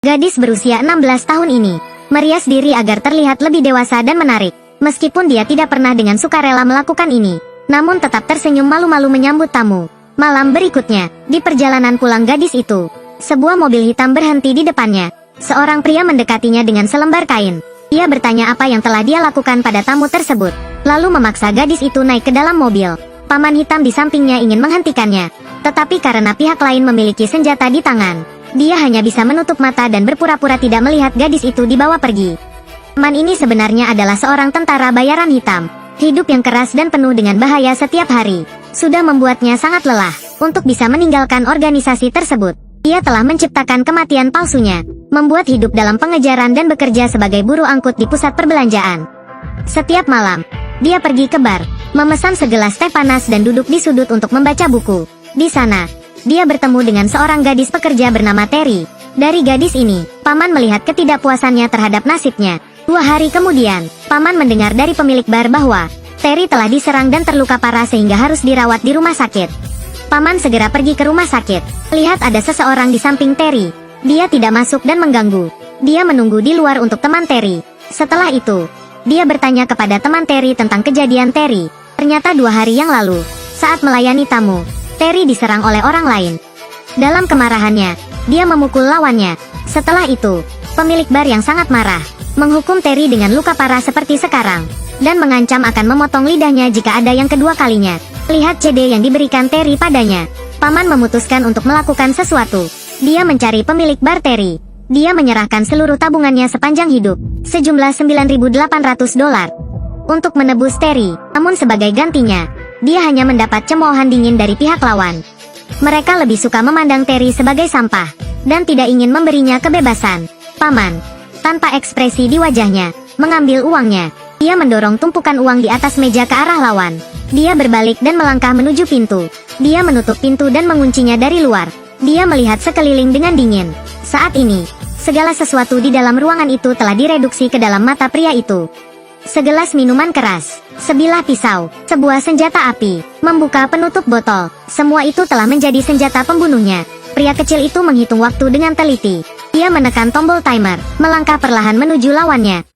Gadis berusia 16 tahun ini merias diri agar terlihat lebih dewasa dan menarik. Meskipun dia tidak pernah dengan sukarela melakukan ini, namun tetap tersenyum malu-malu menyambut tamu. Malam berikutnya, di perjalanan pulang gadis itu, sebuah mobil hitam berhenti di depannya. Seorang pria mendekatinya dengan selembar kain. Ia bertanya apa yang telah dia lakukan pada tamu tersebut, lalu memaksa gadis itu naik ke dalam mobil. Paman hitam di sampingnya ingin menghentikannya, tetapi karena pihak lain memiliki senjata di tangan, dia hanya bisa menutup mata dan berpura-pura tidak melihat gadis itu dibawa pergi. Paman ini sebenarnya adalah seorang tentara bayaran hitam. Hidup yang keras dan penuh dengan bahaya setiap hari sudah membuatnya sangat lelah. Untuk bisa meninggalkan organisasi tersebut, ia telah menciptakan kematian palsunya, membuat hidup dalam pengejaran dan bekerja sebagai buruh angkut di pusat perbelanjaan. Setiap malam, dia pergi ke bar, memesan segelas teh panas dan duduk di sudut untuk membaca buku. Di sana, dia bertemu dengan seorang gadis pekerja bernama Terry. Dari gadis ini, paman melihat ketidakpuasannya terhadap nasibnya. 2 hari kemudian, paman mendengar dari pemilik bar bahwa Terry telah diserang dan terluka parah sehingga harus dirawat di rumah sakit. Paman segera pergi ke rumah sakit. Lihat ada seseorang di samping Terry. Dia tidak masuk dan mengganggu. Dia menunggu di luar untuk teman Terry. Setelah itu, dia bertanya kepada teman Terry tentang kejadian Terry. Ternyata 2 hari yang lalu, saat melayani tamu, Terry diserang oleh orang lain. Dalam kemarahannya, dia memukul lawannya. Setelah itu, pemilik bar yang sangat marah menghukum Terry dengan luka parah seperti sekarang, dan mengancam akan memotong lidahnya jika ada yang kedua kalinya. Lihat CD yang diberikan Terry padanya. Paman memutuskan untuk melakukan sesuatu. Dia mencari pemilik bar Terry. Dia menyerahkan seluruh tabungannya sepanjang hidup, sejumlah $9.800, untuk menebus Terry. Namun sebagai gantinya, dia hanya mendapat cemoohan dingin dari pihak lawan. Mereka lebih suka memandang Terry sebagai sampah, dan tidak ingin memberinya kebebasan. Paman, tanpa ekspresi di wajahnya, mengambil uangnya. Dia mendorong tumpukan uang di atas meja ke arah lawan. Dia berbalik dan melangkah menuju pintu. Dia menutup pintu dan menguncinya dari luar. Dia melihat sekeliling dengan dingin. Saat ini, segala sesuatu di dalam ruangan itu telah direduksi ke dalam mata pria itu. Segelas minuman keras, sebilah pisau, sebuah senjata api, membuka penutup botol. Semua itu telah menjadi senjata pembunuhnya. Pria kecil itu menghitung waktu dengan teliti. Dia menekan tombol timer, melangkah perlahan menuju lawannya.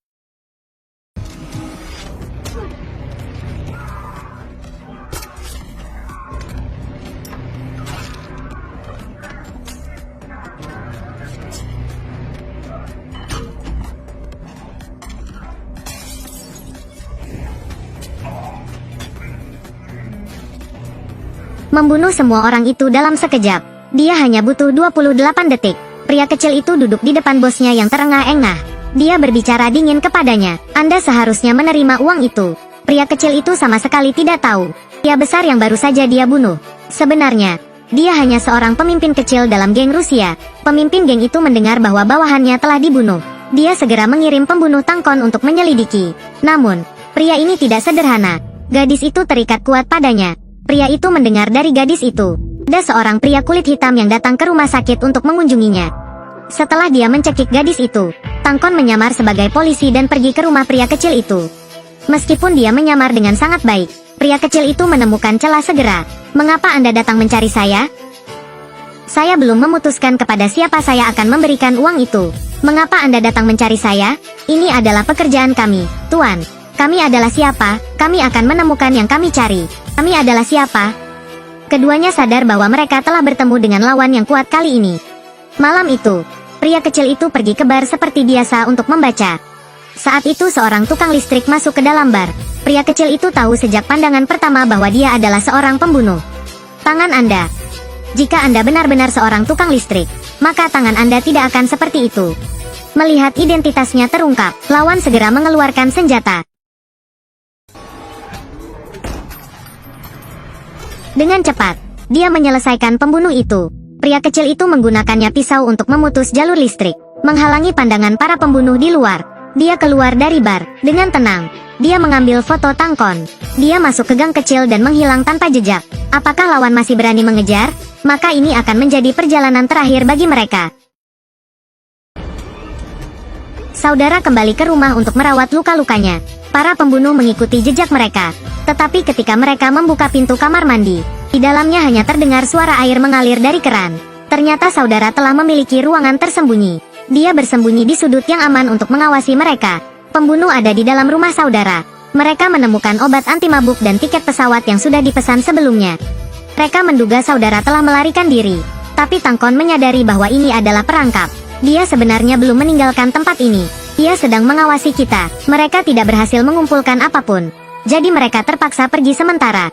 Membunuh semua orang itu dalam sekejap. Dia hanya butuh 28 detik. Pria kecil itu duduk di depan bosnya yang terengah-engah. Dia berbicara dingin kepadanya. Anda seharusnya menerima uang itu. Pria kecil itu sama sekali tidak tahu pria besar yang baru saja dia bunuh. Sebenarnya, dia hanya seorang pemimpin kecil dalam geng Rusia. Pemimpin geng itu mendengar bahwa bawahannya telah dibunuh. Dia segera mengirim pembunuh tangkon untuk menyelidiki. Namun, pria ini tidak sederhana. Gadis itu terikat kuat padanya. Pria itu mendengar dari gadis itu. Ada seorang pria kulit hitam yang datang ke rumah sakit untuk mengunjunginya. Setelah dia mencekik gadis itu, Tangkon menyamar sebagai polisi dan pergi ke rumah pria kecil itu. Meskipun dia menyamar dengan sangat baik, pria kecil itu menemukan celah segera. Mengapa Anda datang mencari saya? Saya belum memutuskan kepada siapa saya akan memberikan uang itu. Mengapa Anda datang mencari saya? Ini adalah pekerjaan kami, Tuan. Kami adalah siapa? Kami akan menemukan yang kami cari. Kami adalah siapa? Keduanya sadar bahwa mereka telah bertemu dengan lawan yang kuat kali ini. Malam itu, pria kecil itu pergi ke bar seperti biasa untuk membaca. Saat itu seorang tukang listrik masuk ke dalam bar. Pria kecil itu tahu sejak pandangan pertama bahwa dia adalah seorang pembunuh. Tangan Anda. Jika Anda benar-benar seorang tukang listrik, maka tangan Anda tidak akan seperti itu. Melihat identitasnya terungkap, lawan segera mengeluarkan senjata. Dengan cepat, dia menyelesaikan pembunuh itu. Pria kecil itu menggunakannya pisau untuk memutus jalur listrik, menghalangi pandangan para pembunuh di luar. Dia keluar dari bar dengan tenang. Dia mengambil foto Tangkon. Dia masuk ke gang kecil dan menghilang tanpa jejak. Apakah lawan masih berani mengejar? Maka ini akan menjadi perjalanan terakhir bagi mereka. Saudara kembali ke rumah untuk merawat luka-lukanya. Para pembunuh mengikuti jejak mereka. Tetapi ketika mereka membuka pintu kamar mandi, di dalamnya hanya terdengar suara air mengalir dari keran. Ternyata saudara telah memiliki ruangan tersembunyi. Dia bersembunyi di sudut yang aman untuk mengawasi mereka. Pembunuh ada di dalam rumah saudara. Mereka menemukan obat anti mabuk dan tiket pesawat yang sudah dipesan sebelumnya. Mereka menduga saudara telah melarikan diri. Tapi Tangkon menyadari bahwa ini adalah perangkap. Dia sebenarnya belum meninggalkan tempat ini. Ia sedang mengawasi kita. Mereka tidak berhasil mengumpulkan apapun. Jadi mereka terpaksa pergi sementara.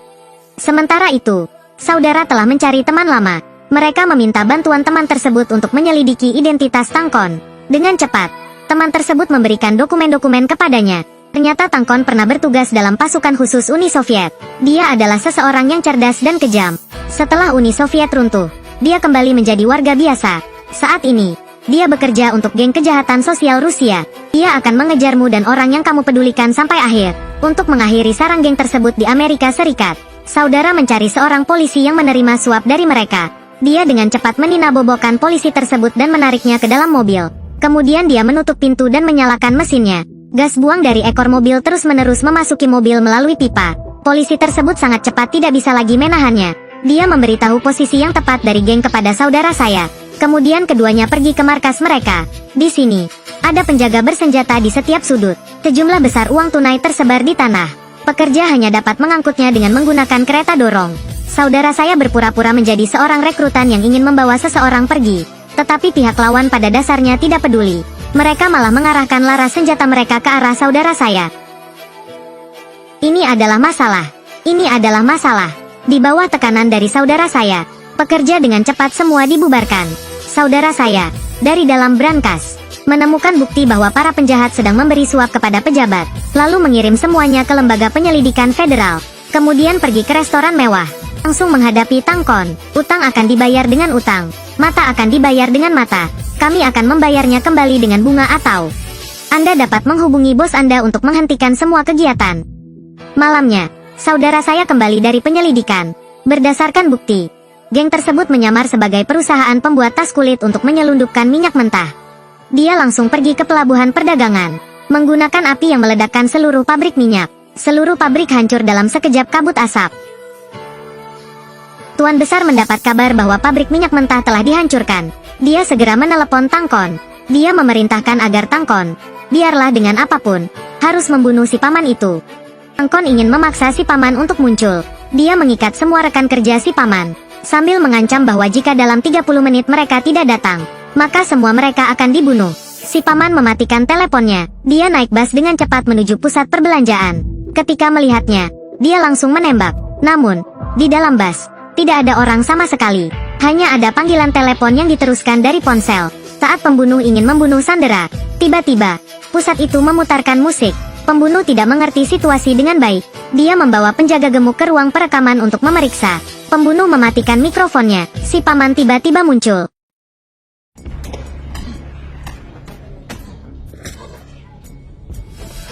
Sementara itu, saudara telah mencari teman lama. Mereka meminta bantuan teman tersebut untuk menyelidiki identitas Tangkon. Dengan cepat, teman tersebut memberikan dokumen-dokumen kepadanya. Ternyata Tangkon pernah bertugas dalam pasukan khusus Uni Soviet. Dia adalah seseorang yang cerdas dan kejam. Setelah Uni Soviet runtuh, dia kembali menjadi warga biasa. Saat ini, dia bekerja untuk geng kejahatan sosial Rusia. Dia akan mengejarmu dan orang yang kamu pedulikan sampai akhir. Untuk mengakhiri sarang geng tersebut di Amerika Serikat, saudara mencari seorang polisi yang menerima suap dari mereka. Dia dengan cepat meninabobokan polisi tersebut dan menariknya ke dalam mobil. Kemudian dia menutup pintu dan menyalakan mesinnya. Gas buang dari ekor mobil terus-menerus memasuki mobil melalui pipa. Polisi tersebut sangat cepat tidak bisa lagi menahannya. Dia memberitahu posisi yang tepat dari geng kepada saudara saya. Kemudian keduanya pergi ke markas mereka. Di sini, ada penjaga bersenjata di setiap sudut. Sejumlah besar uang tunai tersebar di tanah. Pekerja hanya dapat mengangkutnya dengan menggunakan kereta dorong. Saudara saya berpura-pura menjadi seorang rekrutan yang ingin membawa seseorang pergi. Tetapi pihak lawan pada dasarnya tidak peduli. Mereka malah mengarahkan laras senjata mereka ke arah saudara saya. Ini adalah masalah. Ini adalah masalah. Di bawah tekanan dari saudara saya, pekerja dengan cepat semua dibubarkan. Saudara saya, dari dalam brankas, menemukan bukti bahwa para penjahat sedang memberi suap kepada pejabat, lalu mengirim semuanya ke lembaga penyelidikan federal. Kemudian pergi ke restoran mewah. Langsung menghadapi Tangkon. Utang akan dibayar dengan utang. Mata akan dibayar dengan mata. Kami akan membayarnya kembali dengan bunga atau Anda dapat menghubungi bos Anda untuk menghentikan semua kegiatan. Malamnya, saudara saya kembali dari penyelidikan. Berdasarkan bukti, geng tersebut menyamar sebagai perusahaan pembuat tas kulit untuk menyelundupkan minyak mentah. Dia langsung pergi ke pelabuhan perdagangan, menggunakan api yang meledakkan seluruh pabrik minyak. Seluruh pabrik hancur dalam sekejap kabut asap. Tuan Besar mendapat kabar bahwa pabrik minyak mentah telah dihancurkan. Dia segera menelepon Tangkon. Dia memerintahkan agar Tangkon, biarlah dengan apapun, harus membunuh si paman itu. Tangkon ingin memaksa si paman untuk muncul. Dia mengikat semua rekan kerja si paman, sambil mengancam bahwa jika dalam 30 menit mereka tidak datang, maka semua mereka akan dibunuh. Si paman mematikan teleponnya. Dia naik bus dengan cepat menuju pusat perbelanjaan. Ketika melihatnya, dia langsung menembak. Namun, di dalam bus, tidak ada orang sama sekali. Hanya ada panggilan telepon yang diteruskan dari ponsel. Saat pembunuh ingin membunuh Sandera, tiba-tiba, pusat itu memutarkan musik. Pembunuh tidak mengerti situasi dengan baik. Dia membawa penjaga gemuk ke ruang perekaman untuk memeriksa. Pembunuh mematikan mikrofonnya. Si paman tiba-tiba muncul.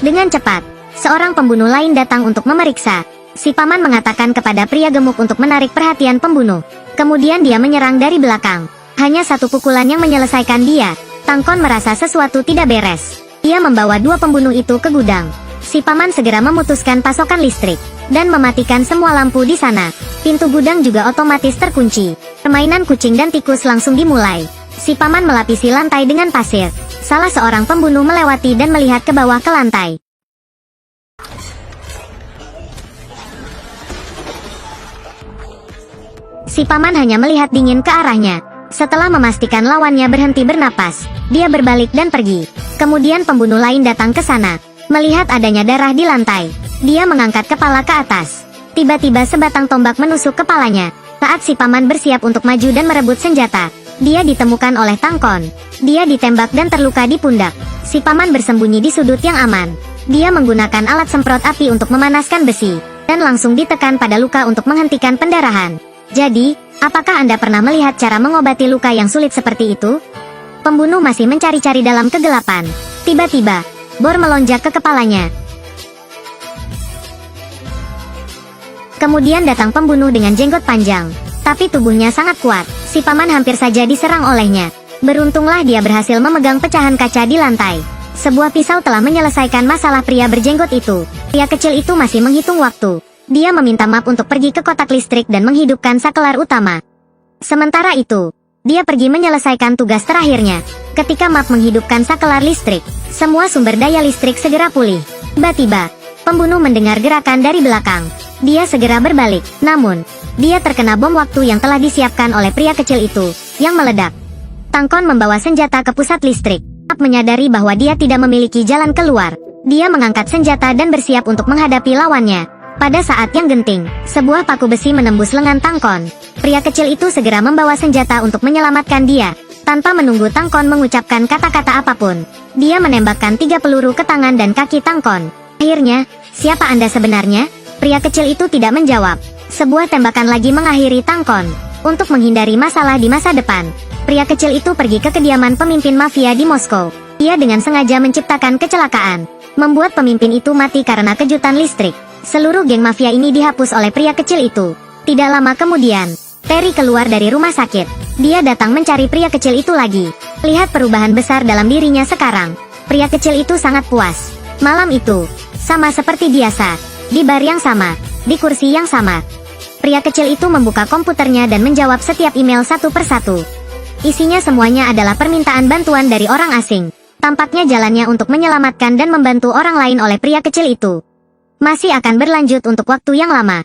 Dengan cepat, seorang pembunuh lain datang untuk memeriksa. Si paman mengatakan kepada pria gemuk untuk menarik perhatian pembunuh. Kemudian dia menyerang dari belakang. Hanya satu pukulan yang menyelesaikan dia. Tangkon merasa sesuatu tidak beres. Ia membawa dua pembunuh itu ke gudang. Si paman segera memutuskan pasokan listrik dan mematikan semua lampu di sana. Pintu gudang juga otomatis terkunci. Permainan kucing dan tikus langsung dimulai. Si paman melapisi lantai dengan pasir. Salah seorang pembunuh melewati dan melihat ke bawah ke lantai. Si paman hanya melihat dingin ke arahnya. Setelah memastikan lawannya berhenti bernapas, dia berbalik dan pergi. Kemudian pembunuh lain datang ke sana. Melihat adanya darah di lantai, dia mengangkat kepala ke atas. Tiba-tiba sebatang tombak menusuk kepalanya. Saat si paman bersiap untuk maju dan merebut senjata, dia ditemukan oleh Tangkon. Dia ditembak dan terluka di pundak. Si paman bersembunyi di sudut yang aman. Dia menggunakan alat semprot api untuk memanaskan besi, dan langsung ditekan pada luka untuk menghentikan pendarahan. Jadi, apakah Anda pernah melihat cara mengobati luka yang sulit seperti itu? Pembunuh masih mencari-cari dalam kegelapan. Tiba-tiba, bor melonjak ke kepalanya. Kemudian datang pembunuh dengan jenggot panjang. Tapi tubuhnya sangat kuat. Si paman hampir saja diserang olehnya. Beruntunglah dia berhasil memegang pecahan kaca di lantai. Sebuah pisau telah menyelesaikan masalah pria berjenggot itu. Pria kecil itu masih menghitung waktu. Dia meminta maaf untuk pergi ke kotak listrik dan menghidupkan saklar utama. Sementara itu, Dia pergi menyelesaikan tugas terakhirnya. Ketika Map menghidupkan sakelar listrik, semua sumber daya listrik segera pulih. Tiba-tiba, pembunuh mendengar gerakan dari belakang. Dia segera berbalik, namun, dia terkena bom waktu yang telah disiapkan oleh pria kecil itu, yang meledak. Tangkon membawa senjata ke pusat listrik. Map menyadari bahwa dia tidak memiliki jalan keluar. Dia mengangkat senjata dan bersiap untuk menghadapi lawannya. Pada saat yang genting, sebuah paku besi menembus lengan Tangkon. Pria kecil itu segera membawa senjata untuk menyelamatkan dia. Tanpa menunggu Tangkon mengucapkan kata-kata apapun, dia menembakkan 3 peluru ke tangan dan kaki Tangkon. Akhirnya, siapa Anda sebenarnya? Pria kecil itu tidak menjawab. Sebuah tembakan lagi mengakhiri Tangkon. Untuk menghindari masalah di masa depan, pria kecil itu pergi ke kediaman pemimpin mafia di Moskow. Ia dengan sengaja menciptakan kecelakaan, membuat pemimpin itu mati karena kejutan listrik. Seluruh geng mafia ini dihapus oleh pria kecil itu. Tidak lama kemudian, Terry keluar dari rumah sakit. Dia datang mencari pria kecil itu lagi. Lihat perubahan besar dalam dirinya sekarang. Pria kecil itu sangat puas. Malam itu, sama seperti biasa, di bar yang sama, di kursi yang sama. Pria kecil itu membuka komputernya dan menjawab setiap email satu persatu. Isinya semuanya adalah permintaan bantuan dari orang asing. Tampaknya jalannya untuk menyelamatkan dan membantu orang lain oleh pria kecil itu masih akan berlanjut untuk waktu yang lama.